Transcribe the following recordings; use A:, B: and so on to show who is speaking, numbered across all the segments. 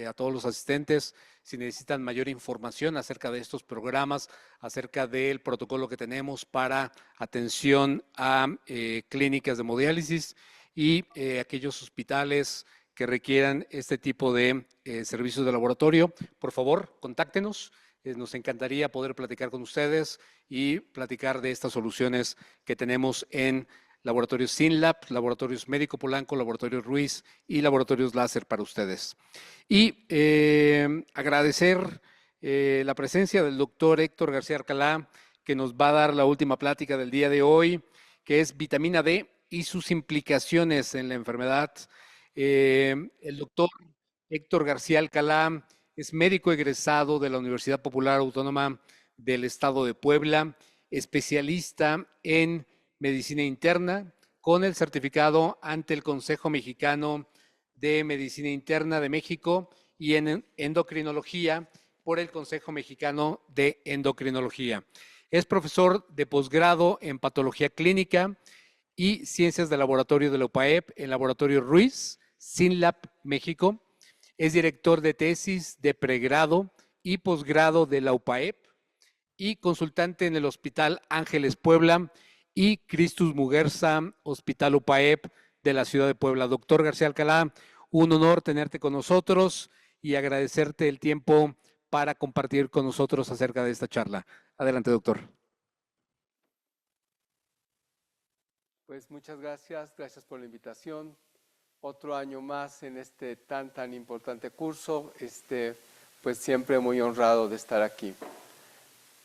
A: a todos los asistentes si necesitan mayor información acerca de estos programas, acerca del protocolo que tenemos para atención a clínicas de hemodiálisis y aquellos hospitales que requieran este tipo de servicios de laboratorio. Por favor, contáctenos. Nos encantaría poder platicar con ustedes y platicar de estas soluciones que tenemos en Laboratorios SYNLAB, Laboratorios Médico Polanco, Laboratorios Ruiz y Laboratorios Láser para ustedes. Y agradecer la presencia del doctor Héctor García Alcalá, que nos va a dar la última plática del día de hoy, que es vitamina D y sus implicaciones en la enfermedad. El doctor Héctor García Alcalá es médico egresado de la Universidad Popular Autónoma del Estado de Puebla, especialista en medicina interna, con el certificado ante el Consejo Mexicano de Medicina Interna de México y en endocrinología por el Consejo Mexicano de Endocrinología. Es profesor de posgrado en patología clínica y ciencias de laboratorio de la UPAEP en Laboratorio Ruiz, SYNLAB, México. Es director de tesis de pregrado y posgrado de la UPAEP y consultante en el Hospital Ángeles Puebla y Christus Muguerza, Hospital UPAEP de la ciudad de Puebla. Doctor García Alcalá, un honor tenerte con nosotros y agradecerte el tiempo para compartir con nosotros acerca de esta charla. Adelante, doctor.
B: Pues muchas gracias por la invitación. Otro año más en este tan importante curso, pues siempre muy honrado de estar aquí.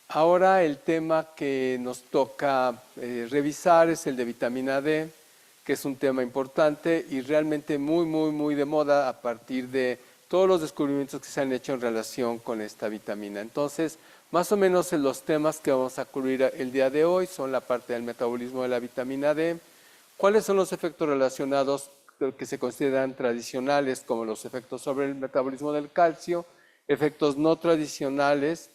B: Ahora el tema que nos toca revisar es el de vitamina D, que es un tema importante y realmente muy de moda a partir de todos los descubrimientos que se han hecho en relación con esta vitamina. Entonces, más o menos los temas que vamos a cubrir el día de hoy son la parte del metabolismo de la vitamina D, cuáles son los efectos relacionados que se consideran tradicionales, como los efectos sobre el metabolismo del calcio, efectos no tradicionales.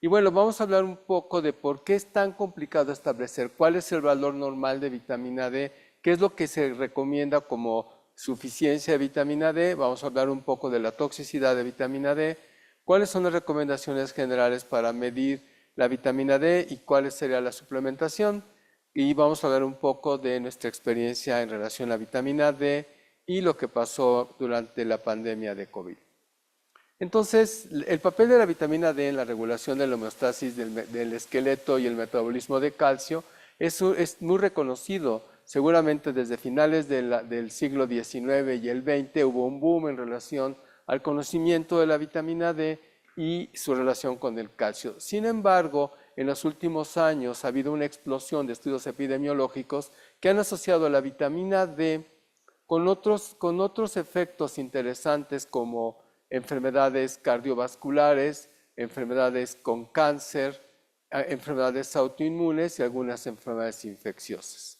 B: Y bueno, vamos a hablar un poco de por qué es tan complicado establecer cuál es el valor normal de vitamina D, qué es lo que se recomienda como suficiencia de vitamina D. Vamos a hablar un poco de la toxicidad de vitamina D, cuáles son las recomendaciones generales para medir la vitamina D y cuál sería la suplementación. Y vamos a hablar un poco de nuestra experiencia en relación a la vitamina D y lo que pasó durante la pandemia de COVID. Entonces, el papel de la vitamina D en la regulación de la homeostasis del esqueleto y el metabolismo de calcio es muy reconocido. Seguramente desde finales del siglo XIX y el XX hubo un boom en relación al conocimiento de la vitamina D y su relación con el calcio. Sin embargo, en los últimos años ha habido una explosión de estudios epidemiológicos que han asociado a la vitamina D con otros efectos interesantes como enfermedades cardiovasculares, enfermedades con cáncer, enfermedades autoinmunes y algunas enfermedades infecciosas.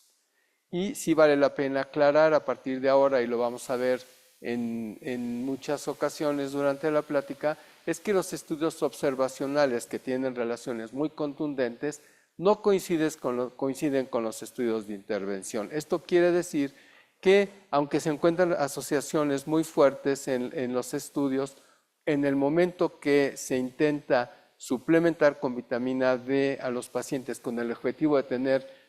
B: Y sí vale la pena aclarar a partir de ahora, y lo vamos a ver en muchas ocasiones durante la plática, es que los estudios observacionales que tienen relaciones muy contundentes no coinciden con los estudios de intervención. Esto quiere decir que aunque se encuentran asociaciones muy fuertes en los estudios, en el momento que se intenta suplementar con vitamina D a los pacientes con el objetivo de tener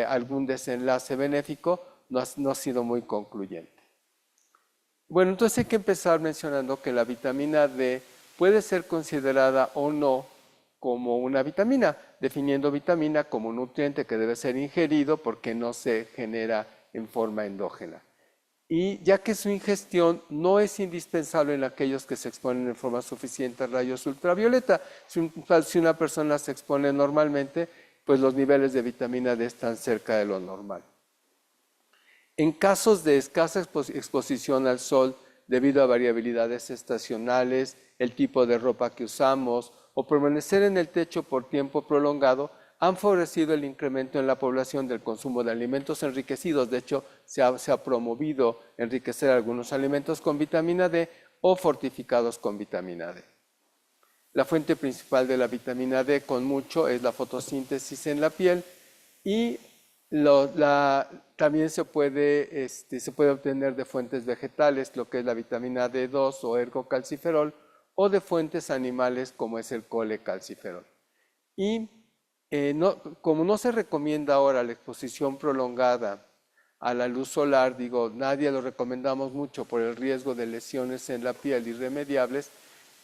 B: algún desenlace benéfico, no ha sido muy concluyente. Bueno, entonces hay que empezar mencionando que la vitamina D puede ser considerada o no como una vitamina, definiendo vitamina como un nutriente que debe ser ingerido porque no se genera en forma endógena. Y ya que su ingestión no es indispensable en aquellos que se exponen en forma suficiente a rayos ultravioleta. Si una persona se expone normalmente, pues los niveles de vitamina D están cerca de lo normal. En casos de escasa exposición al sol, debido a variabilidades estacionales, el tipo de ropa que usamos o permanecer en el techo por tiempo prolongado, han favorecido el incremento en la población del consumo de alimentos enriquecidos. De hecho, se ha promovido enriquecer algunos alimentos con vitamina D o fortificados con vitamina D. La fuente principal de la vitamina D con mucho es la fotosíntesis en la piel y También se puede obtener de fuentes vegetales, lo que es la vitamina D2 o ergocalciferol, o de fuentes animales como es el colecalciferol. Y como no se recomienda ahora la exposición prolongada a la luz solar, digo, nadie lo recomendamos mucho por el riesgo de lesiones en la piel irremediables,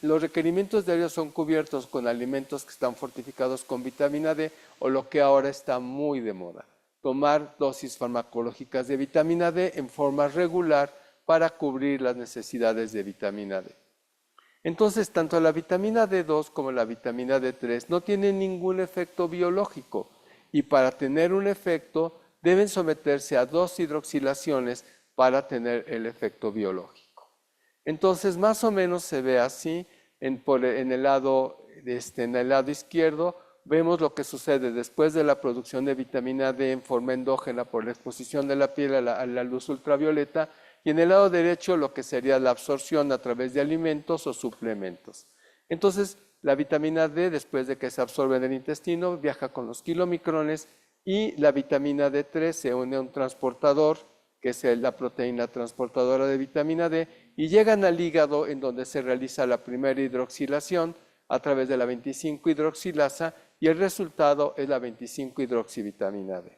B: los requerimientos diarios son cubiertos con alimentos que están fortificados con vitamina D o lo que ahora está muy de moda, tomar dosis farmacológicas de vitamina D en forma regular para cubrir las necesidades de vitamina D. Entonces, tanto la vitamina D2 como la vitamina D3 no tienen ningún efecto biológico y para tener un efecto deben someterse a 2 hidroxilaciones para tener el efecto biológico. Entonces, más o menos se ve así en el lado izquierdo. Vemos lo que sucede después de la producción de vitamina D en forma endógena por la exposición de la piel a la luz ultravioleta, y en el lado derecho lo que sería la absorción a través de alimentos o suplementos. Entonces, la vitamina D, después de que se absorbe en el intestino, viaja con los kilomicrones y la vitamina D3 se une a un transportador, que es la proteína transportadora de vitamina D, y llegan al hígado en donde se realiza la primera hidroxilación a través de la 25-hidroxilasa y el resultado es la 25-hidroxivitamina D.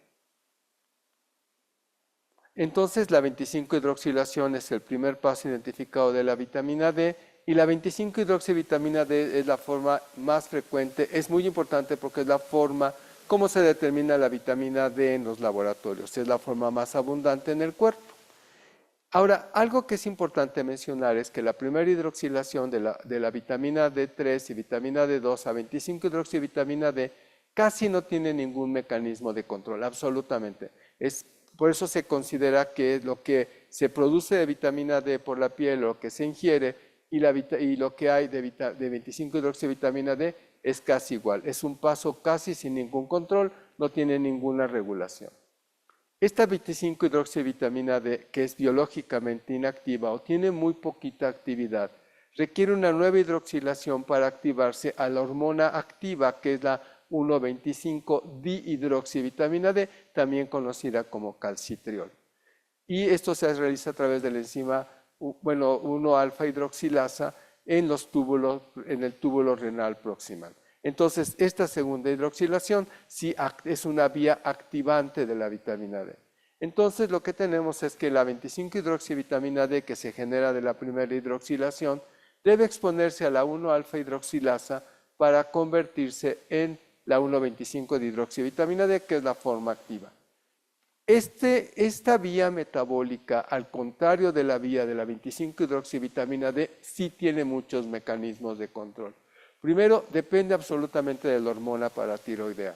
B: Entonces, la 25-hidroxilación es el primer paso identificado de la vitamina D y la 25-hidroxivitamina D es la forma más frecuente. Es muy importante porque es la forma como se determina la vitamina D en los laboratorios. Es la forma más abundante en el cuerpo. Ahora, algo que es importante mencionar es que la primera hidroxilación de la vitamina D3 y vitamina D2 a 25-hidroxivitamina D casi no tiene ningún mecanismo de control, absolutamente. Por eso se considera que lo que se produce de vitamina D por la piel, lo que se ingiere y lo que hay de 25-hidroxivitamina D es casi igual. Es un paso casi sin ningún control, no tiene ninguna regulación. Esta 25-hidroxivitamina D, que es biológicamente inactiva o tiene muy poquita actividad, requiere una nueva hidroxilación para activarse a la hormona activa, que es la 1,25-dihidroxivitamina D, también conocida como calcitriol. Y esto se realiza a través de la enzima 1-alfa-hidroxilasa en el túbulo renal proximal. Entonces, esta segunda hidroxilación sí es una vía activante de la vitamina D. Entonces, lo que tenemos es que la 25-hidroxivitamina D que se genera de la primera hidroxilación debe exponerse a la 1-alfa-hidroxilasa para convertirse en la 1,25-dihidroxivitamina D, que es la forma activa. Esta vía metabólica, al contrario de la vía de la 25-hidroxivitamina D, sí tiene muchos mecanismos de control. Primero, depende absolutamente de la hormona paratiroidea.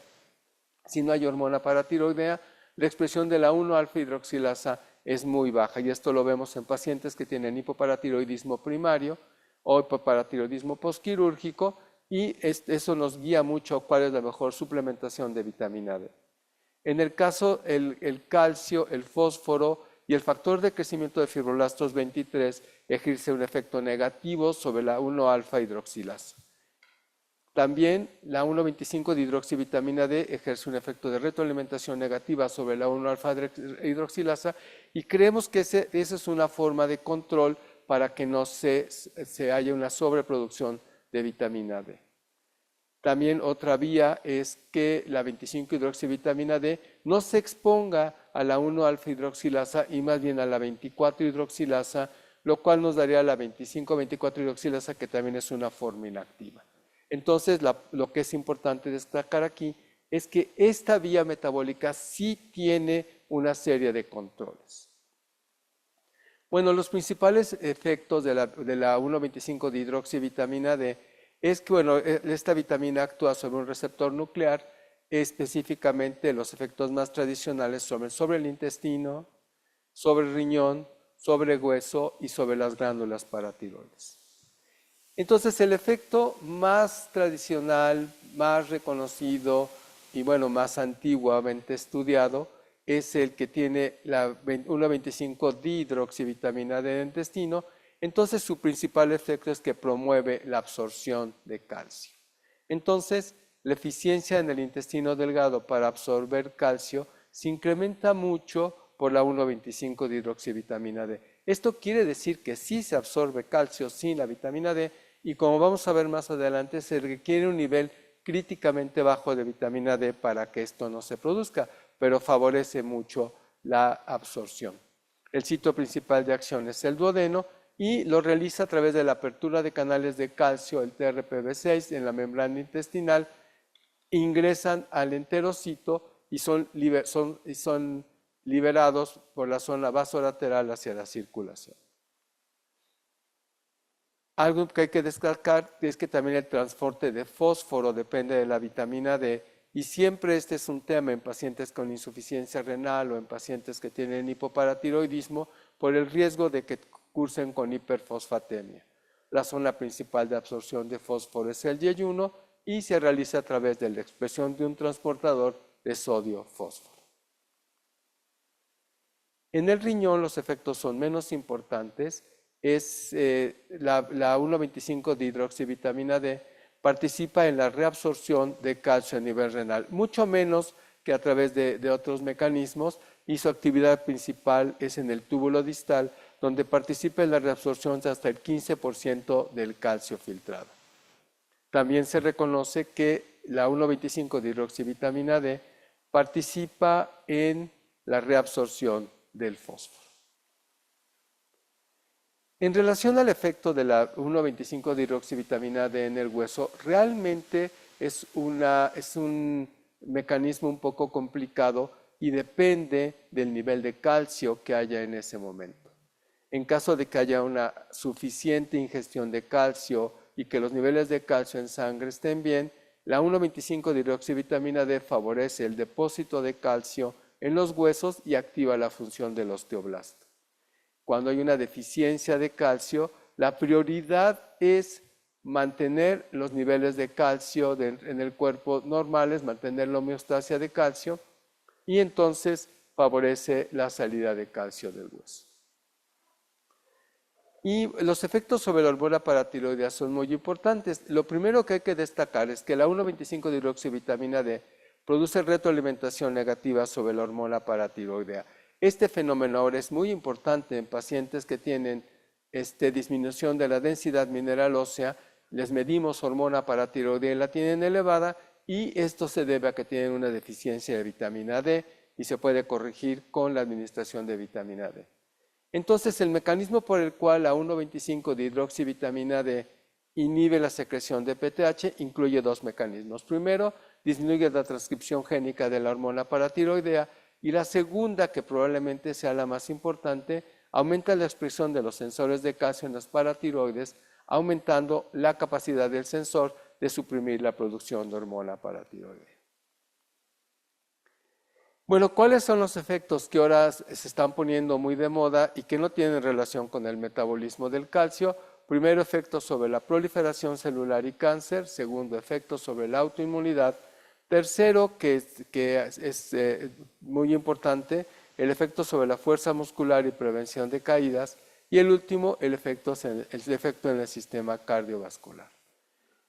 B: Si no hay hormona paratiroidea, la expresión de la 1-alfa-hidroxilasa es muy baja, y esto lo vemos en pacientes que tienen hipoparatiroidismo primario o hipoparatiroidismo postquirúrgico, y eso nos guía mucho cuál es la mejor suplementación de vitamina D. En el caso, el calcio, el fósforo y el factor de crecimiento de fibroblastos 23 ejerce un efecto negativo sobre la 1-alfa-hidroxilasa. También la 1,25-dihidroxivitamina D ejerce un efecto de retroalimentación negativa sobre la 1-alfa-hidroxilasa, y creemos que esa es una forma de control para que no se haya una sobreproducción de vitamina D. También otra vía es que la 25-hidroxivitamina D no se exponga a la 1-alfa-hidroxilasa y más bien a la 24-hidroxilasa, lo cual nos daría la 25-24-hidroxilasa, que también es una forma inactiva. Entonces, lo que es importante destacar aquí es que esta vía metabólica sí tiene una serie de controles. Bueno, los principales efectos de la 1,25-dihidroxivitamina D es que, esta vitamina actúa sobre un receptor nuclear, específicamente los efectos más tradicionales sobre el intestino, sobre el riñón, sobre el hueso y sobre las glándulas paratiroides. Entonces, el efecto más tradicional, más reconocido y más antiguamente estudiado es el que tiene la 1,25-dihidroxivitamina D en el intestino. Entonces, su principal efecto es que promueve la absorción de calcio. Entonces, la eficiencia en el intestino delgado para absorber calcio se incrementa mucho por la 1,25 dihidroxivitamina D. Esto quiere decir que sí se absorbe calcio sin la vitamina D y como vamos a ver más adelante se requiere un nivel críticamente bajo de vitamina D para que esto no se produzca, pero favorece mucho la absorción. El sitio principal de acción es el duodeno y lo realiza a través de la apertura de canales de calcio, el TRPV6, en la membrana intestinal, ingresan al enterocito y son liberados por la zona vasolateral hacia la circulación. Algo que hay que destacar es que también el transporte de fósforo depende de la vitamina D y siempre este es un tema en pacientes con insuficiencia renal o en pacientes que tienen hipoparatiroidismo por el riesgo de que cursen con hiperfosfatemia. La zona principal de absorción de fósforo es el yeyuno y se realiza a través de la expresión de un transportador de sodio-fósforo. En el riñón los efectos son menos importantes. La 1,25 dihidroxivitamina D participa en la reabsorción de calcio a nivel renal, mucho menos que a través de otros mecanismos, y su actividad principal es en el túbulo distal, donde participa en la reabsorción de hasta el 15% del calcio filtrado. También se reconoce que la 1,25 dihidroxivitamina D participa en la reabsorción del fósforo. En relación al efecto de la 1,25 dihidroxivitamina D en el hueso, realmente es un mecanismo un poco complicado y depende del nivel de calcio que haya en ese momento. En caso de que haya una suficiente ingestión de calcio y que los niveles de calcio en sangre estén bien, la 1,25 dihidroxivitamina D favorece el depósito de calcio en los huesos y activa la función del osteoblasto. Cuando hay una deficiencia de calcio, la prioridad es mantener los niveles de calcio en el cuerpo normales, mantener la homeostasia de calcio y entonces favorece la salida de calcio del hueso. Y los efectos sobre la hormona paratiroidea son muy importantes. Lo primero que hay que destacar es que la 1,25 dihidroxivitamina D produce retroalimentación negativa sobre la hormona paratiroidea. Este fenómeno ahora es muy importante en pacientes que tienen disminución de la densidad mineral ósea, les medimos hormona paratiroidea y la tienen elevada y esto se debe a que tienen una deficiencia de vitamina D y se puede corregir con la administración de vitamina D. Entonces el mecanismo por el cual la 1,25 dihidroxivitamina D inhibe la secreción de PTH incluye dos mecanismos. Primero, disminuye la transcripción génica de la hormona paratiroidea y la segunda, que probablemente sea la más importante, aumenta la expresión de los sensores de calcio en las paratiroides, aumentando la capacidad del sensor de suprimir la producción de hormona paratiroidea. Bueno, ¿cuáles son los efectos que ahora se están poniendo muy de moda y que no tienen relación con el metabolismo del calcio? Primero, efectos sobre la proliferación celular y cáncer. Segundo, efectos sobre la autoinmunidad. Tercero, que es muy importante, el efecto sobre la fuerza muscular y prevención de caídas. Y el último, el efecto en el sistema cardiovascular.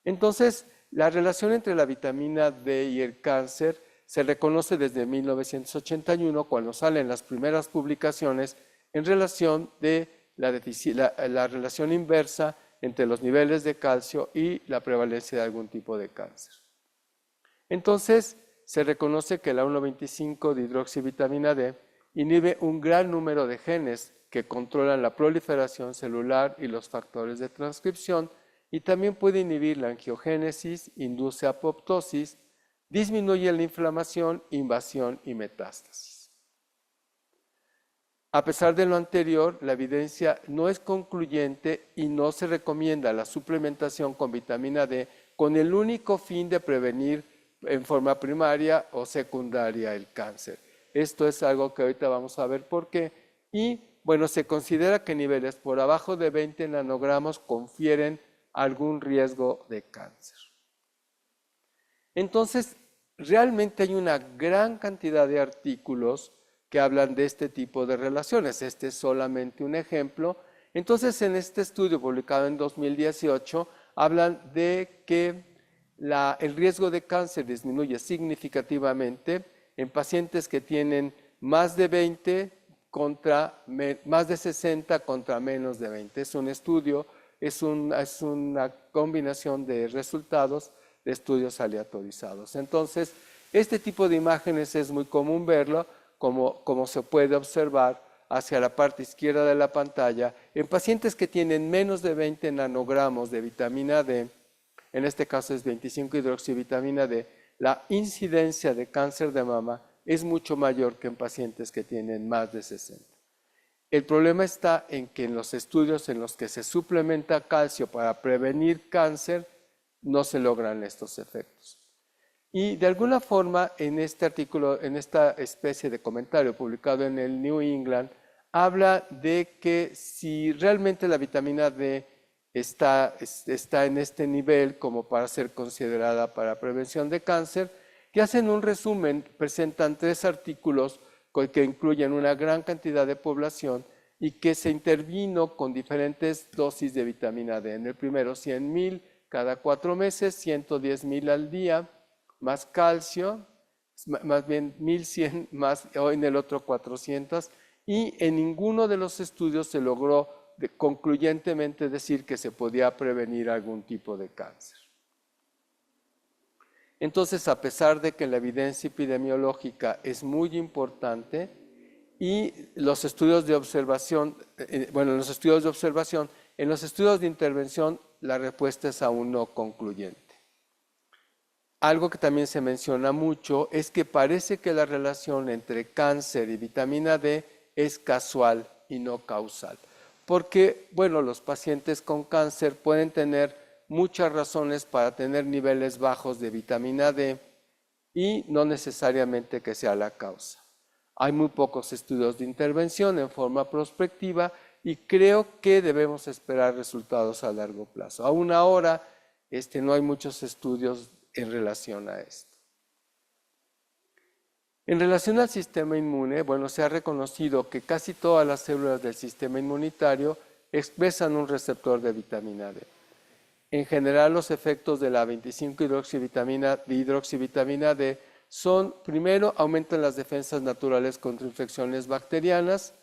B: Entonces, la relación entre la vitamina D y el cáncer se reconoce desde 1981, cuando salen las primeras publicaciones en relación de la relación inversa entre los niveles de calcio y la prevalencia de algún tipo de cáncer. Entonces, se reconoce que la 1,25 dihidroxivitamina D inhibe un gran número de genes que controlan la proliferación celular y los factores de transcripción y también puede inhibir la angiogénesis, induce apoptosis, disminuye la inflamación, invasión y metástasis. A pesar de lo anterior, la evidencia no es concluyente y no se recomienda la suplementación con vitamina D con el único fin de prevenir en forma primaria o secundaria el cáncer. Esto es algo que ahorita vamos a ver por qué. Y bueno, se considera que niveles por abajo de 20 nanogramos confieren algún riesgo de cáncer. Entonces, realmente hay una gran cantidad de artículos que hablan de este tipo de relaciones. Este es solamente un ejemplo. Entonces, en este estudio publicado en 2018, hablan de que el riesgo de cáncer disminuye significativamente en pacientes que tienen más de 20 contra más de 60 contra menos de 20. Es un estudio, es una combinación de resultados de estudios aleatorizados. Entonces, este tipo de imágenes es muy común verlo, como se puede observar hacia la parte izquierda de la pantalla, en pacientes que tienen menos de 20 nanogramos de vitamina D, en este caso es 25-hidroxivitamina D, la incidencia de cáncer de mama es mucho mayor que en pacientes que tienen más de 60. El problema está en que en los estudios en los que se suplementa calcio para prevenir cáncer, no se logran estos efectos. Y de alguna forma, en este artículo, en esta especie de comentario publicado en el New England, habla de que si realmente la vitamina D está en este nivel como para ser considerada para prevención de cáncer, que hacen un resumen, presentan 3 artículos que incluyen una gran cantidad de población y que se intervino con diferentes dosis de vitamina D. En el primero 100,000 cada 4 meses, 110,000 al día, más calcio, más bien 1,100 más, o en el otro 400, y en ninguno de los estudios se logró concluyentemente decir que se podía prevenir algún tipo de cáncer. Entonces, a pesar de que la evidencia epidemiológica es muy importante y los estudios de observación, en los estudios de intervención la respuesta es aún no concluyente. Algo que también se menciona mucho es que parece que la relación entre cáncer y vitamina D es casual y no causal. Porque, los pacientes con cáncer pueden tener muchas razones para tener niveles bajos de vitamina D y no necesariamente que sea la causa. Hay muy pocos estudios de intervención en forma prospectiva y creo que debemos esperar resultados a largo plazo. Aún ahora no hay muchos estudios en relación a esto. En relación al sistema inmune, se ha reconocido que casi todas las células del sistema inmunitario expresan un receptor de vitamina D. En general, los efectos de la 25-hidroxivitamina D son, primero, aumentan las defensas naturales contra infecciones bacterianas.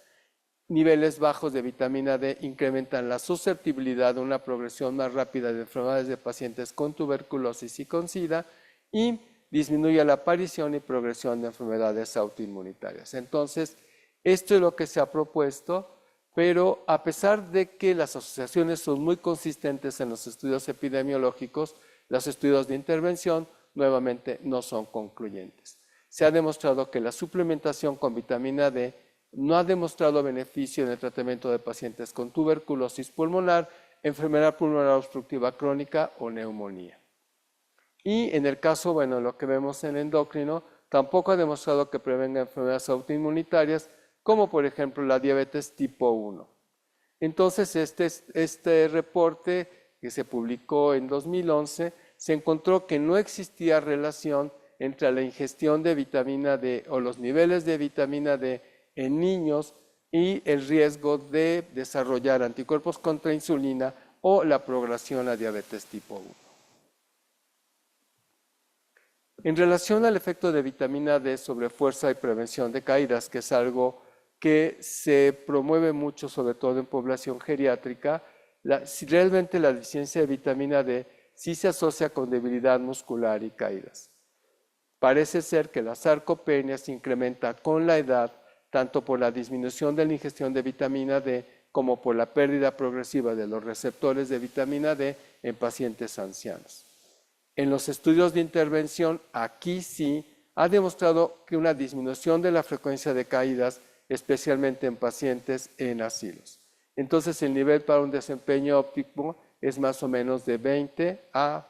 B: Niveles bajos de vitamina D incrementan la susceptibilidad de una progresión más rápida de enfermedades de pacientes con tuberculosis y con SIDA y disminuye la aparición y progresión de enfermedades autoinmunitarias. Entonces, esto es lo que se ha propuesto, pero a pesar de que las asociaciones son muy consistentes en los estudios epidemiológicos, los estudios de intervención nuevamente no son concluyentes. Se ha demostrado que la suplementación con vitamina D no ha demostrado beneficio en el tratamiento de pacientes con tuberculosis pulmonar, enfermedad pulmonar obstructiva crónica o neumonía. Y en el caso, lo que vemos en endocrino, tampoco ha demostrado que prevenga enfermedades autoinmunitarias, como por ejemplo la diabetes tipo 1. Entonces, este reporte que se publicó en 2011, se encontró que no existía relación entre la ingestión de vitamina D o los niveles de vitamina D en niños y el riesgo de desarrollar anticuerpos contra insulina o la progresión a diabetes tipo 1. En relación al efecto de vitamina D sobre fuerza y prevención de caídas, que es algo que se promueve mucho, sobre todo en población geriátrica, si realmente la deficiencia de vitamina D sí se asocia con debilidad muscular y caídas. Parece ser que la sarcopenia se incrementa con la edad, tanto por la disminución de la ingestión de vitamina D como por la pérdida progresiva de los receptores de vitamina D en pacientes ancianos. En los estudios de intervención, aquí sí ha demostrado que una disminución de la frecuencia de caídas, especialmente en pacientes en asilos. Entonces, el nivel para un desempeño óptimo es más o menos de 20 a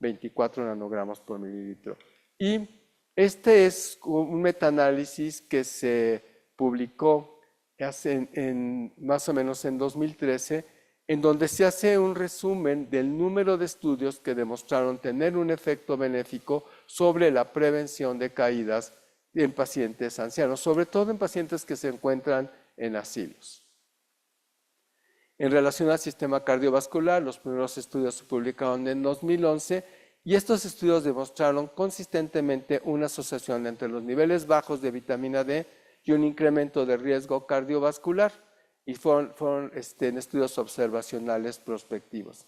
B: 24 nanogramos por mililitro. Y este es un metaanálisis que se publicó más o menos en 2013, en donde se hace un resumen del número de estudios que demostraron tener un efecto benéfico sobre la prevención de caídas en pacientes ancianos, sobre todo en pacientes que se encuentran en asilos. En relación al sistema cardiovascular, los primeros estudios se publicaron en 2011 y estos estudios demostraron consistentemente una asociación entre los niveles bajos de vitamina D y un incremento de riesgo cardiovascular, y fueron en estudios observacionales prospectivos.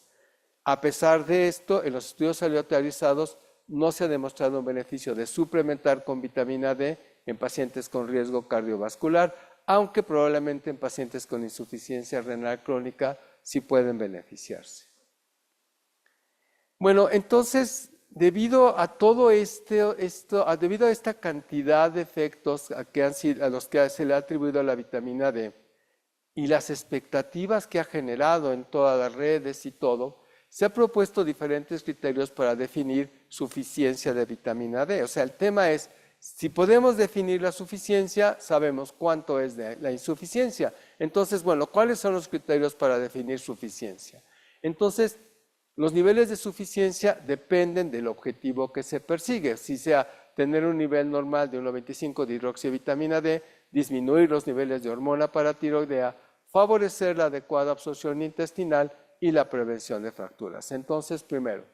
B: A pesar de esto, en los estudios aleatorizados no se ha demostrado un beneficio de suplementar con vitamina D en pacientes con riesgo cardiovascular, aunque probablemente en pacientes con insuficiencia renal crónica sí pueden beneficiarse. Bueno, entonces, debido a todo debido a esta cantidad de efectos a los que se le ha atribuido la vitamina D y las expectativas que ha generado en todas las redes y todo, se ha propuesto diferentes criterios para definir suficiencia de vitamina D. O sea, el tema es, si podemos definir la suficiencia, sabemos cuánto es de la insuficiencia. Entonces, bueno, ¿cuáles son los criterios para definir suficiencia? Entonces, los niveles de suficiencia dependen del objetivo que se persigue, si sea tener un nivel normal de 1,25 de hidroxivitamina D, disminuir los niveles de hormona paratiroidea, favorecer la adecuada absorción intestinal y la prevención de fracturas. Entonces, primero,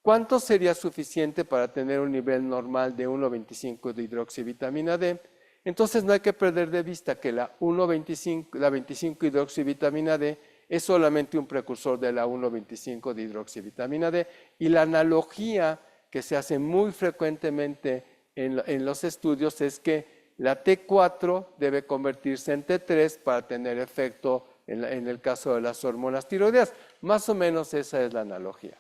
B: ¿cuánto sería suficiente para tener un nivel normal de 1,25 de hidroxivitamina D? Entonces no hay que perder de vista que la 25 hidroxivitamina D es solamente un precursor de la 1,25 de hidroxivitamina D, y la analogía que se hace muy frecuentemente en los estudios es que la T4 debe convertirse en T3 para tener efecto en el caso de las hormonas tiroideas. Más o menos esa es la analogía.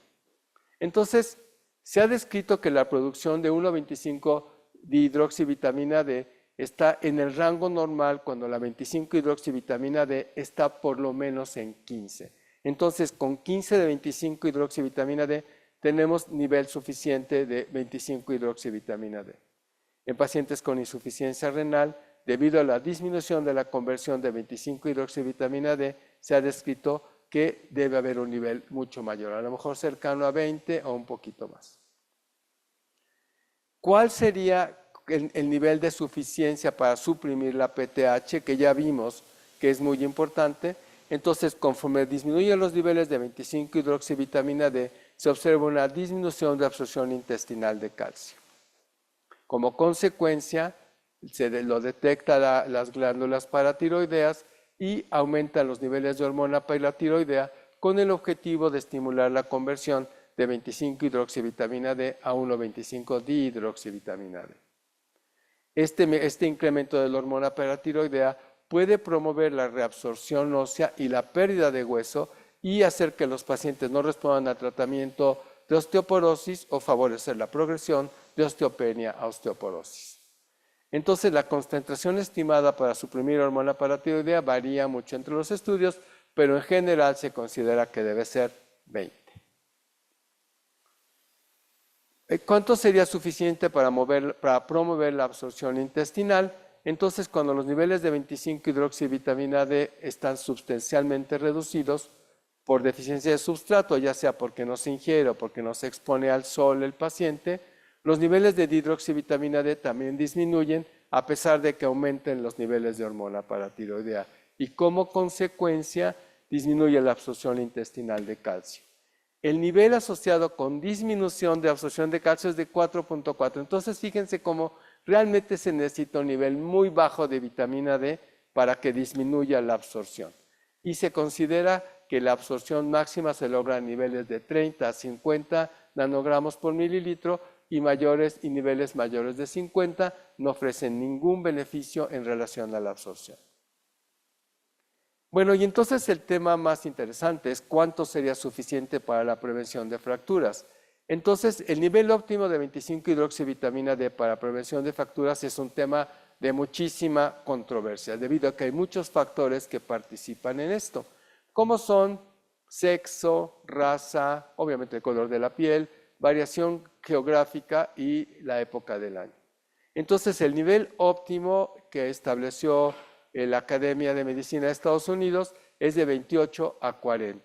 B: Entonces, se ha descrito que la producción de 1,25 de hidroxivitamina D está en el rango normal cuando la 25 hidroxivitamina D está por lo menos en 15. Entonces, con 15 de 25 hidroxivitamina D tenemos nivel suficiente de 25 hidroxivitamina D. En pacientes con insuficiencia renal, debido a la disminución de la conversión de 25 hidroxivitamina D, se ha descrito que debe haber un nivel mucho mayor, a lo mejor cercano a 20 o un poquito más. ¿Cuál sería el nivel de suficiencia para suprimir la PTH, que ya vimos que es muy importante? Entonces, conforme disminuyen los niveles de 25 hidroxivitamina D, se observa una disminución de absorción intestinal de calcio. Como consecuencia, lo detecta las glándulas paratiroideas y aumentan los niveles de hormona paratiroidea con el objetivo de estimular la conversión de 25 hidroxivitamina D a 1,25 dihidroxivitamina D. Este incremento de la hormona paratiroidea puede promover la reabsorción ósea y la pérdida de hueso y hacer que los pacientes no respondan al tratamiento de osteoporosis o favorecer la progresión de osteopenia a osteoporosis. Entonces, la concentración estimada para suprimir hormona paratiroidea varía mucho entre los estudios, pero en general se considera que debe ser 20. ¿Cuánto sería suficiente para promover la absorción intestinal? Entonces, cuando los niveles de 25 hidroxivitamina D están sustancialmente reducidos por deficiencia de substrato, ya sea porque no se ingiere o porque no se expone al sol el paciente, los niveles de hidroxivitamina D también disminuyen a pesar de que aumenten los niveles de hormona paratiroidea, y como consecuencia disminuye la absorción intestinal de calcio. El nivel asociado con disminución de absorción de calcio es de 4.4. Entonces, fíjense cómo realmente se necesita un nivel muy bajo de vitamina D para que disminuya la absorción. Y se considera que la absorción máxima se logra a niveles de 30 a 50 nanogramos por mililitro, y niveles mayores de 50 no ofrecen ningún beneficio en relación a la absorción. Bueno, y entonces el tema más interesante es cuánto sería suficiente para la prevención de fracturas. Entonces, el nivel óptimo de 25 hidroxivitamina D para prevención de fracturas es un tema de muchísima controversia, debido a que hay muchos factores que participan en esto, como son sexo, raza, obviamente el color de la piel, variación geográfica y la época del año. Entonces, el nivel óptimo que estableció la Academia de Medicina de Estados Unidos es de 28 a 40.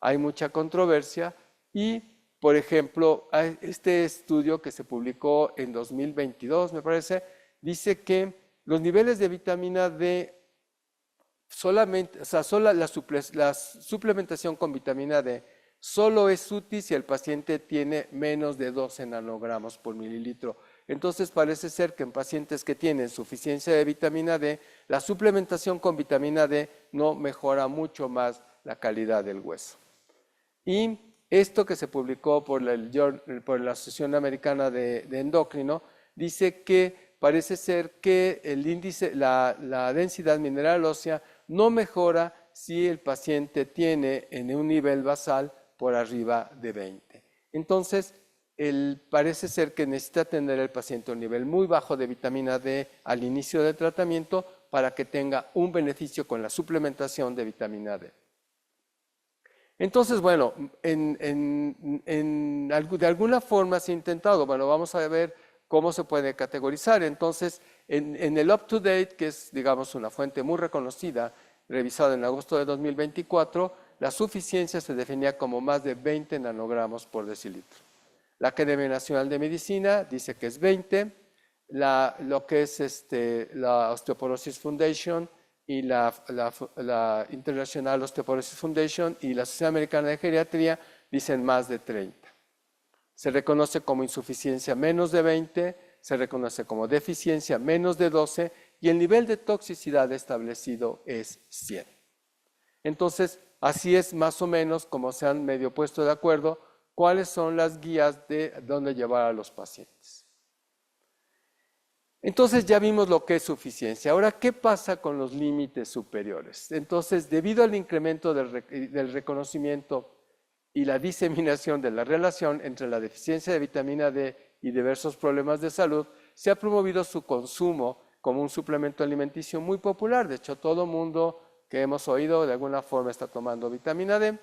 B: Hay mucha controversia y, por ejemplo, este estudio que se publicó en 2022, me parece, dice que los niveles de vitamina D solamente, o sea, la suplementación con vitamina D solo es útil si el paciente tiene menos de 12 nanogramos por mililitro. Entonces parece ser que en pacientes que tienen insuficiencia de vitamina D, la suplementación con vitamina D no mejora mucho más la calidad del hueso. Y esto que se publicó por la Asociación Americana de Endocrino dice que parece ser que el índice, la densidad mineral ósea no mejora si el paciente tiene en un nivel basal por arriba de 20. Entonces, parece ser que necesita tener el paciente un nivel muy bajo de vitamina D al inicio del tratamiento para que tenga un beneficio con la suplementación de vitamina D. Entonces, bueno, de alguna forma se ha intentado, bueno, vamos a ver cómo se puede categorizar. Entonces, en el UpToDate, que es, digamos, una fuente muy reconocida, revisada en agosto de 2024, la suficiencia se definía como más de 20 nanogramos por decilitro. La Academia Nacional de Medicina dice que es 20, lo que es la Osteoporosis Foundation y la International Osteoporosis Foundation y la Sociedad Americana de Geriatría dicen más de 30. Se reconoce como insuficiencia menos de 20, se reconoce como deficiencia menos de 12 y el nivel de toxicidad establecido es 100. Entonces, así es más o menos como se han medio puesto de acuerdo cuáles son las guías de dónde llevar a los pacientes. Entonces ya vimos lo que es suficiencia. Ahora, ¿qué pasa con los límites superiores? Entonces, debido al incremento del reconocimiento y la diseminación de la relación entre la deficiencia de vitamina D y diversos problemas de salud, se ha promovido su consumo como un suplemento alimenticio muy popular. De hecho, todo mundo que hemos oído de alguna forma está tomando vitamina D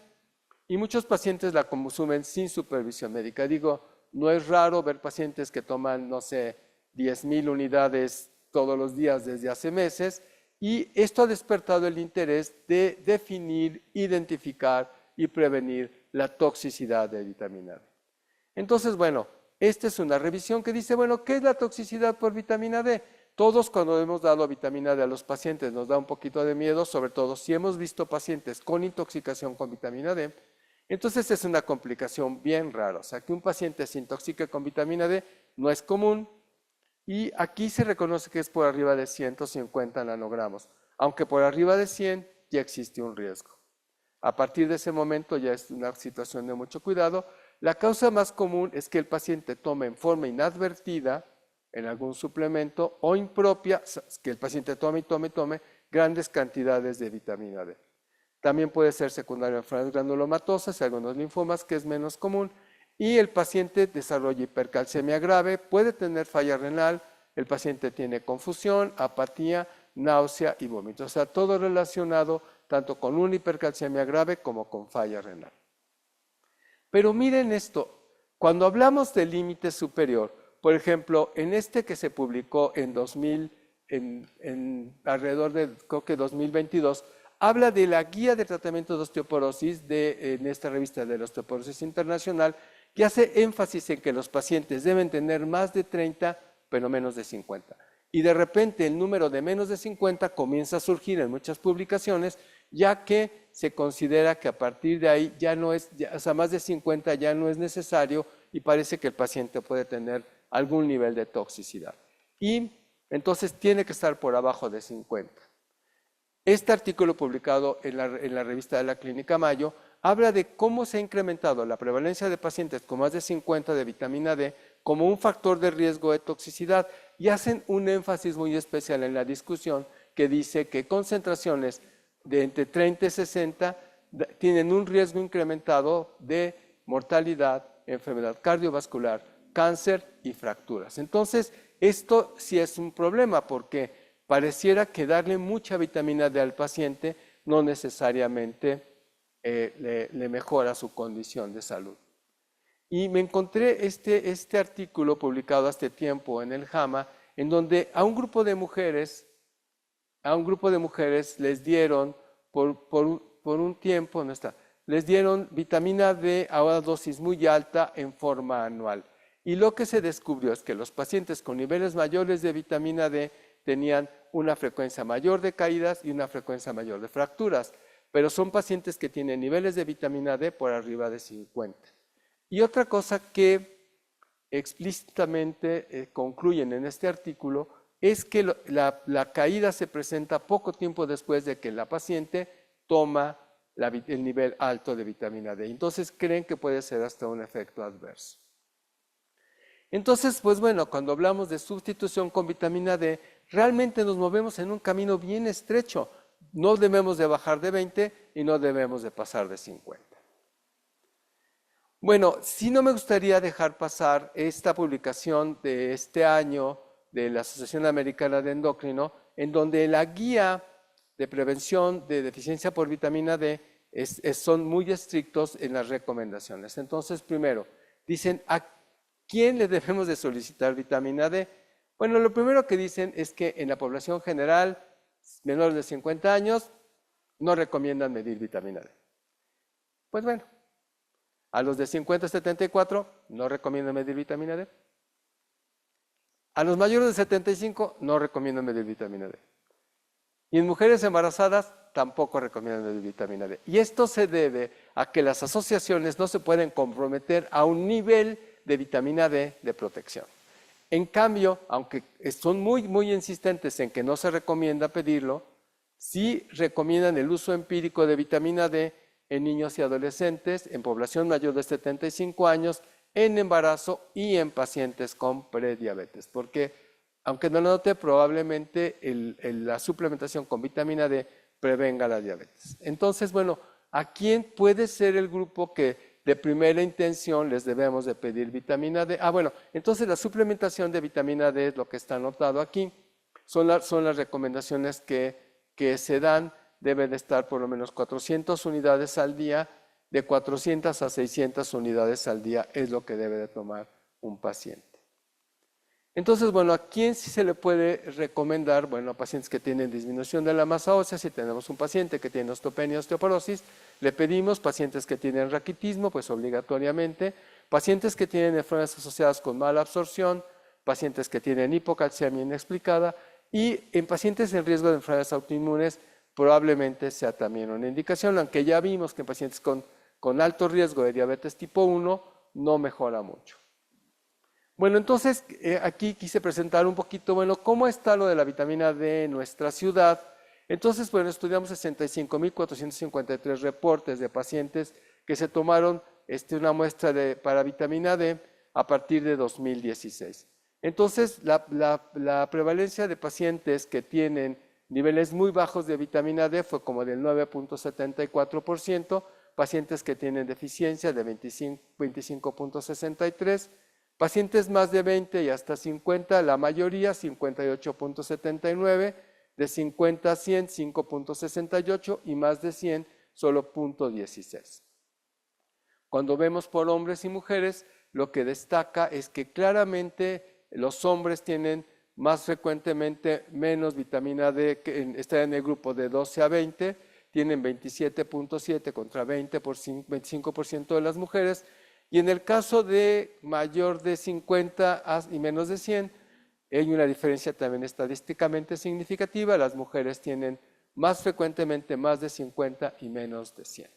B: y muchos pacientes la consumen sin supervisión médica. Digo, no es raro ver pacientes que toman, no sé, 10,000 unidades todos los días desde hace meses y esto ha despertado el interés de definir, identificar y prevenir la toxicidad de vitamina D. Entonces, bueno, esta es una revisión que dice, bueno, ¿qué es la toxicidad por vitamina D? Todos cuando hemos dado vitamina D a los pacientes nos da un poquito de miedo, sobre todo si hemos visto pacientes con intoxicación con vitamina D. Entonces es una complicación bien rara, o sea, que un paciente se intoxique con vitamina D no es común y aquí se reconoce que es por arriba de 150 nanogramos, aunque por arriba de 100 ya existe un riesgo. A partir de ese momento ya es una situación de mucho cuidado. La causa más común es que el paciente tome en forma inadvertida en algún suplemento o impropia, que el paciente tome grandes cantidades de vitamina D. También puede ser secundario a enfermedades granulomatosas y algunos linfomas, que es menos común, y el paciente desarrolla hipercalcemia grave, puede tener falla renal, el paciente tiene confusión, apatía, náusea y vómito. O sea, todo relacionado tanto con una hipercalcemia grave como con falla renal. Pero miren esto, cuando hablamos de límite superior, por ejemplo, en este que se publicó en alrededor de, creo que 2022, habla de la guía de tratamiento de osteoporosis en esta revista de la Osteoporosis Internacional, que hace énfasis en que los pacientes deben tener más de 30, pero menos de 50. Y de repente el número de menos de 50 comienza a surgir en muchas publicaciones, ya que se considera que a partir de ahí ya no es, o sea, más de 50 ya no es necesario y parece que el paciente puede tener algún nivel de toxicidad. Y entonces tiene que estar por abajo de 50. Este artículo publicado en la revista de la Clínica Mayo habla de cómo se ha incrementado la prevalencia de pacientes con más de 50 de vitamina D como un factor de riesgo de toxicidad y hacen un énfasis muy especial en la discusión que dice que concentraciones de entre 30 y 60 tienen un riesgo incrementado de mortalidad, enfermedad cardiovascular, cáncer y fracturas. Entonces, esto sí es un problema porque pareciera que darle mucha vitamina D al paciente no necesariamente le mejora su condición de salud. Y me encontré este artículo publicado hace tiempo en el JAMA, en donde a un grupo de mujeres les dieron por un tiempo, les dieron vitamina D a una dosis muy alta en forma anual. Y lo que se descubrió es que los pacientes con niveles mayores de vitamina D tenían una frecuencia mayor de caídas y una frecuencia mayor de fracturas. pero son pacientes que tienen niveles de vitamina D por arriba de 50. Y otra cosa que explícitamente concluyen en este artículo es que la caída se presenta poco tiempo después de que la paciente toma el nivel alto de vitamina D. Entonces creen que puede ser hasta un efecto adverso. Entonces, pues bueno, cuando hablamos de sustitución con vitamina D, realmente nos movemos en un camino bien estrecho. No debemos de bajar de 20 y no debemos de pasar de 50. Bueno, sí no me gustaría dejar pasar esta publicación de este año de la Asociación Americana de Endocrino, en donde la guía de prevención de deficiencia por vitamina D son muy estrictos en las recomendaciones. Entonces, primero, dicen, ¿a quién le debemos de solicitar vitamina D? Bueno, lo primero que dicen es que en la población general, menores de 50 años, no recomiendan medir vitamina D. Pues bueno, a los de 50 a 74 no recomiendan medir vitamina D. A los mayores de 75 no recomiendan medir vitamina D. Y en mujeres embarazadas tampoco recomiendan medir vitamina D. Y esto se debe a que las asociaciones no se pueden comprometer a un nivel de vitamina D de protección. En cambio, aunque son muy insistentes en que no se recomienda pedirlo, sí recomiendan el uso empírico de vitamina D en niños y adolescentes, en población mayor de 75 años, en embarazo y en pacientes con prediabetes. Porque, aunque no lo note, probablemente la suplementación con vitamina D prevenga la diabetes. Entonces, bueno, ¿a quién puede ser el grupo que de primera intención les debemos de pedir vitamina D? Bueno, entonces la suplementación de vitamina D es lo que está anotado aquí. Son las recomendaciones que se dan. Debe de estar por lo menos 400 unidades al día, de 400 a 600 unidades al día es lo que debe de tomar un paciente. Entonces, bueno, ¿a quién sí se le puede recomendar? Bueno, a pacientes que tienen disminución de la masa ósea. Si tenemos un paciente que tiene osteopenia, osteoporosis, le pedimos. Pacientes que tienen raquitismo, pues obligatoriamente. Pacientes que tienen enfermedades asociadas con mala absorción, pacientes que tienen hipocalciemia inexplicada y en pacientes en riesgo de enfermedades autoinmunes probablemente sea también una indicación, aunque ya vimos que en pacientes con alto riesgo de diabetes tipo 1 no mejora mucho. Bueno, entonces aquí quise presentar un poquito, bueno, cómo está lo de la vitamina D en nuestra ciudad. Entonces, bueno, estudiamos 65.453 reportes de pacientes que se tomaron una muestra para vitamina D a partir de 2016. Entonces, la prevalencia de pacientes que tienen niveles muy bajos de vitamina D fue como del 9.74%, pacientes que tienen deficiencia de 25.63%, pacientes más de 20 y hasta 50, la mayoría 58.79%, de 50 a 100, 5.68% y más de 100, solo 0.16%. Cuando vemos por hombres y mujeres, lo que destaca es que claramente los hombres tienen más frecuentemente menos vitamina D, está en el grupo de 12 a 20, tienen 27.7 contra 25% de las mujeres, y en el caso de mayor de 50 y menos de 100, hay una diferencia también estadísticamente significativa, las mujeres tienen más frecuentemente más de 50 y menos de 100.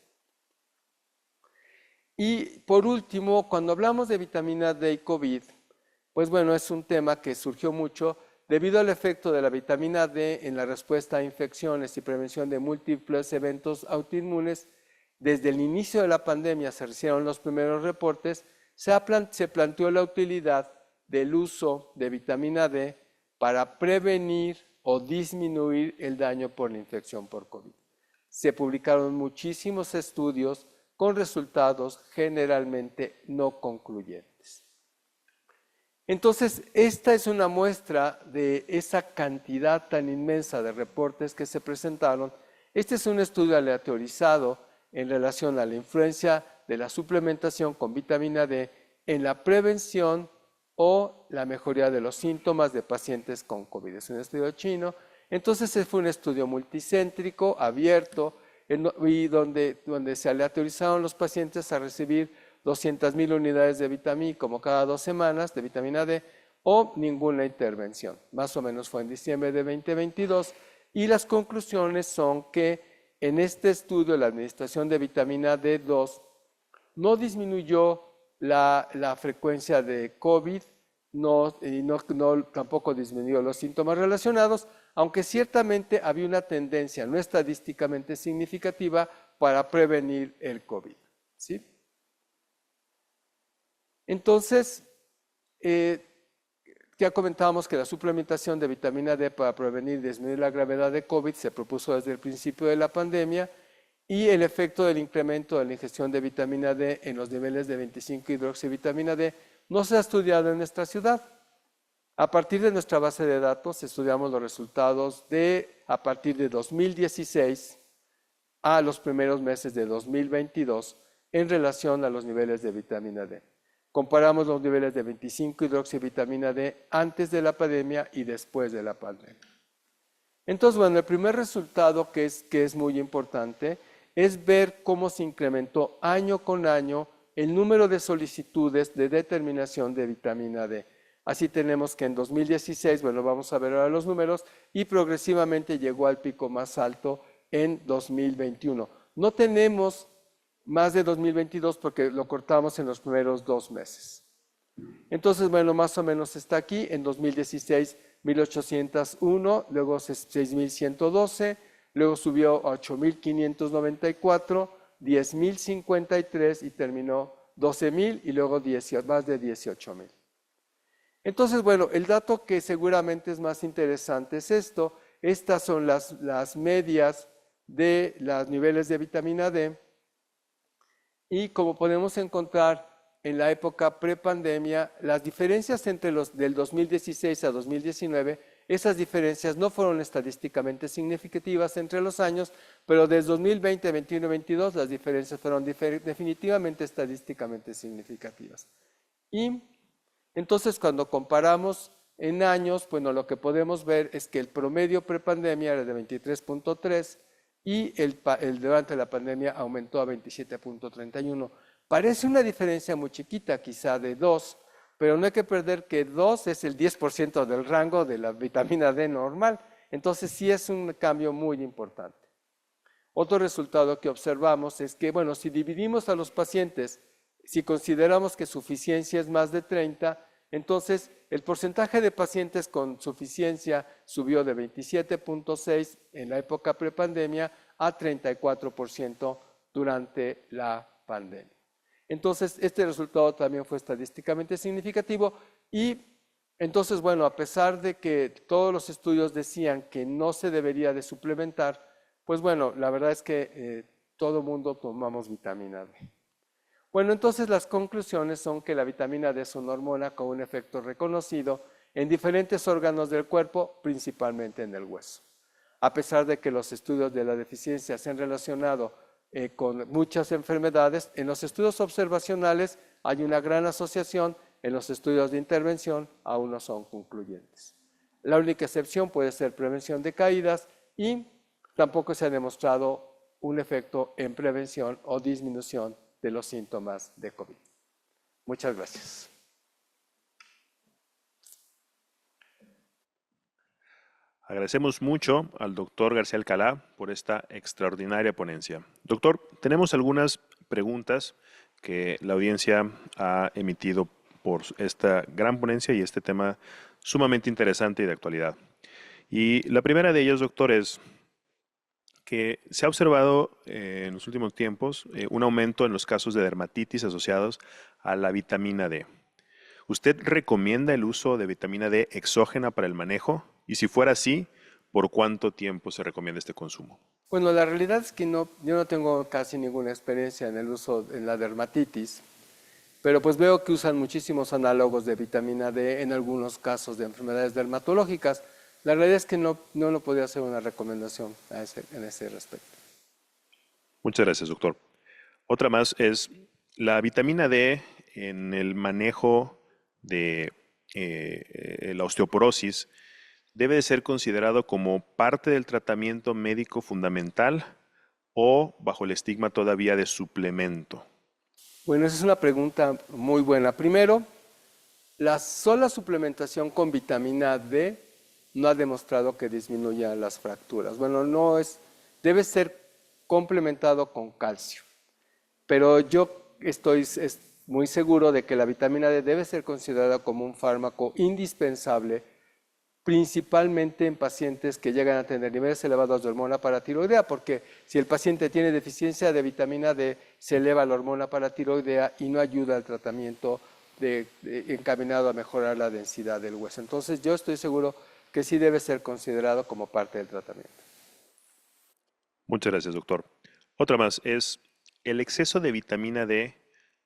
B: Y por último, cuando hablamos de vitamina D y COVID, pues bueno, es un tema que surgió mucho debido al efecto de la vitamina D en la respuesta a infecciones y prevención de múltiples eventos autoinmunes. Desde el inicio de la pandemia se hicieron los primeros reportes, se planteó la utilidad del uso de vitamina D para prevenir o disminuir el daño por la infección por COVID. Se publicaron muchísimos estudios con resultados generalmente no concluyentes. Entonces, esta es una muestra de esa cantidad tan inmensa de reportes que se presentaron. Este es un estudio aleatorizado en relación a la influencia de la suplementación con vitamina D en la prevención o la mejoría de los síntomas de pacientes con COVID. Es un estudio chino. Entonces, fue un estudio multicéntrico, abierto, y donde se aleatorizaron los pacientes a recibir 200,000 unidades de vitamina como cada 2 semanas de vitamina D o ninguna intervención. Más o menos fue en diciembre de 2022 y las conclusiones son que en este estudio la administración de vitamina D2 no disminuyó la frecuencia de COVID, tampoco disminuyó los síntomas relacionados, aunque ciertamente había una tendencia no estadísticamente significativa para prevenir el COVID, ¿sí? Entonces, ya comentábamos que la suplementación de vitamina D para prevenir y disminuir la gravedad de COVID se propuso desde el principio de la pandemia, y el efecto del incremento de la ingestión de vitamina D en los niveles de 25-hidroxivitamina D no se ha estudiado en nuestra ciudad. A partir de nuestra base de datos estudiamos los resultados a partir de 2016 a los primeros meses de 2022 en relación a los niveles de vitamina D. Comparamos los niveles de 25-hidroxivitamina D antes de la pandemia y después de la pandemia. Entonces, bueno, el primer resultado que es muy importante es ver cómo se incrementó año con año el número de solicitudes de determinación de vitamina D. Así tenemos que en 2016, bueno, vamos a ver ahora los números, y progresivamente llegó al pico más alto en 2021. No tenemos más de 2022 porque lo cortamos en los primeros 2 meses. Entonces, bueno, más o menos está aquí. En 2016, 1801, luego 6112, luego subió a 8594, 10,053 y terminó 12,000 y luego más de 18,000. Entonces, bueno, el dato que seguramente es más interesante es esto. Estas son las medias de los niveles de vitamina D, y como podemos encontrar en la época prepandemia, las diferencias entre los del 2016 a 2019, esas diferencias no fueron estadísticamente significativas entre los años, pero desde 2020, 21 y 22 las diferencias fueron definitivamente estadísticamente significativas. Y entonces, cuando comparamos en años, bueno, lo que podemos ver es que el promedio prepandemia era de 23.3 y durante la pandemia aumentó a 27.31. Parece una diferencia muy chiquita, quizá de 2, pero no hay que perder que 2 es el 10% del rango de la vitamina D normal. Entonces, sí es un cambio muy importante. Otro resultado que observamos es que, bueno, si dividimos a los pacientes, si consideramos que suficiencia es más de 30, entonces el porcentaje de pacientes con suficiencia subió de 27.6 en la época prepandemia a 34% durante la pandemia. Entonces, este resultado también fue estadísticamente significativo, y entonces, bueno, a pesar de que todos los estudios decían que no se debería de suplementar, pues bueno, la verdad es que todo mundo tomamos vitamina D. Bueno, entonces las conclusiones son que la vitamina D es una hormona con un efecto reconocido en diferentes órganos del cuerpo, principalmente en el hueso. A pesar de que los estudios de la deficiencia se han relacionado con muchas enfermedades, en los estudios observacionales hay una gran asociación, en los estudios de intervención aún no son concluyentes. La única excepción puede ser prevención de caídas, y tampoco se ha demostrado un efecto en prevención o disminución de los síntomas de COVID. Muchas gracias.
C: Agradecemos mucho al doctor García Alcalá por esta extraordinaria ponencia. Doctor, tenemos algunas preguntas que la audiencia ha emitido por esta gran ponencia y este tema sumamente interesante y de actualidad. Y la primera de ellas, doctor, es que se ha observado en los últimos tiempos un aumento en los casos de dermatitis asociados a la vitamina D. ¿Usted recomienda el uso de vitamina D exógena para el manejo? Y si fuera así, ¿por cuánto tiempo se recomienda este consumo?
B: Bueno, la realidad es que yo no tengo casi ninguna experiencia en el uso en la dermatitis, pero pues veo que usan muchísimos análogos de vitamina D en algunos casos de enfermedades dermatológicas. La realidad es que no podría hacer una recomendación en ese respecto.
C: Muchas gracias, doctor. Otra más es la vitamina D en el manejo de la osteoporosis. ¿Debe de ser considerado como parte del tratamiento médico fundamental o bajo el estigma todavía de suplemento?
B: Bueno, esa es una pregunta muy buena. Primero, la sola suplementación con vitamina D no ha demostrado que disminuya las fracturas. Bueno, debe ser complementado con calcio. Pero yo estoy muy seguro de que la vitamina D debe ser considerada como un fármaco indispensable, principalmente en pacientes que llegan a tener niveles elevados de hormona paratiroidea, porque si el paciente tiene deficiencia de vitamina D, se eleva la hormona paratiroidea y no ayuda al tratamiento encaminado a mejorar la densidad del hueso. Entonces yo estoy seguro que sí debe ser considerado como parte del tratamiento.
C: Muchas gracias, doctor. Otra más es, ¿el exceso de vitamina D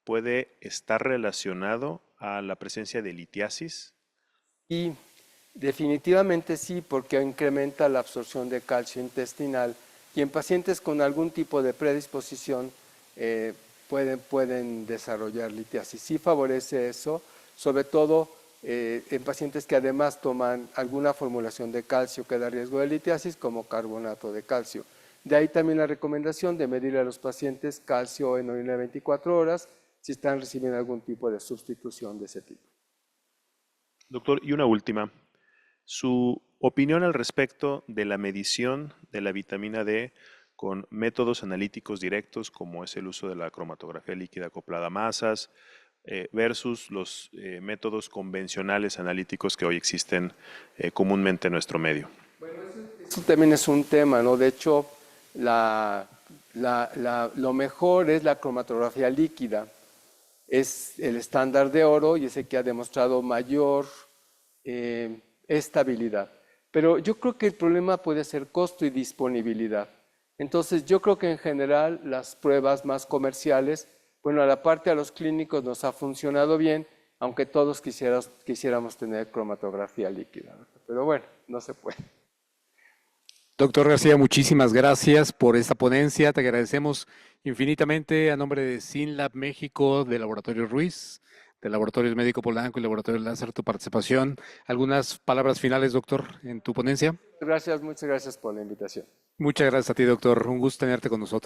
C: puede estar relacionado a la presencia de litiasis?
B: Y definitivamente sí, porque incrementa la absorción de calcio intestinal y en pacientes con algún tipo de predisposición pueden desarrollar litiasis. Sí favorece eso, sobre todo en pacientes que además toman alguna formulación de calcio que da riesgo de litiasis, como carbonato de calcio. De ahí también la recomendación de medir a los pacientes calcio en orina 24 horas si están recibiendo algún tipo de sustitución de ese tipo.
C: Doctor, y una última. Su opinión al respecto de la medición de la vitamina D con métodos analíticos directos, como es el uso de la cromatografía líquida acoplada a masas, versus los métodos convencionales analíticos que hoy existen comúnmente en nuestro medio.
B: Bueno, eso también es un tema, ¿no? De hecho, lo mejor es la cromatografía líquida. Es el estándar de oro y es el que ha demostrado mayor estabilidad. Pero yo creo que el problema puede ser costo y disponibilidad. Entonces, yo creo que en general las pruebas más comerciales, bueno, a la parte a los clínicos nos ha funcionado bien, aunque todos quisiéramos tener cromatografía líquida. Pero bueno, no se puede.
A: Doctor García, muchísimas gracias por esta ponencia. Te agradecemos infinitamente a nombre de SYNLAB México, de Laboratorio Ruiz, de Laboratorios Médico Polanco y Laboratorio Lázaro, tu participación. ¿Algunas palabras finales, doctor, en tu ponencia?
B: Gracias, muchas gracias por la invitación.
A: Muchas gracias a ti, doctor. Un gusto tenerte con nosotros.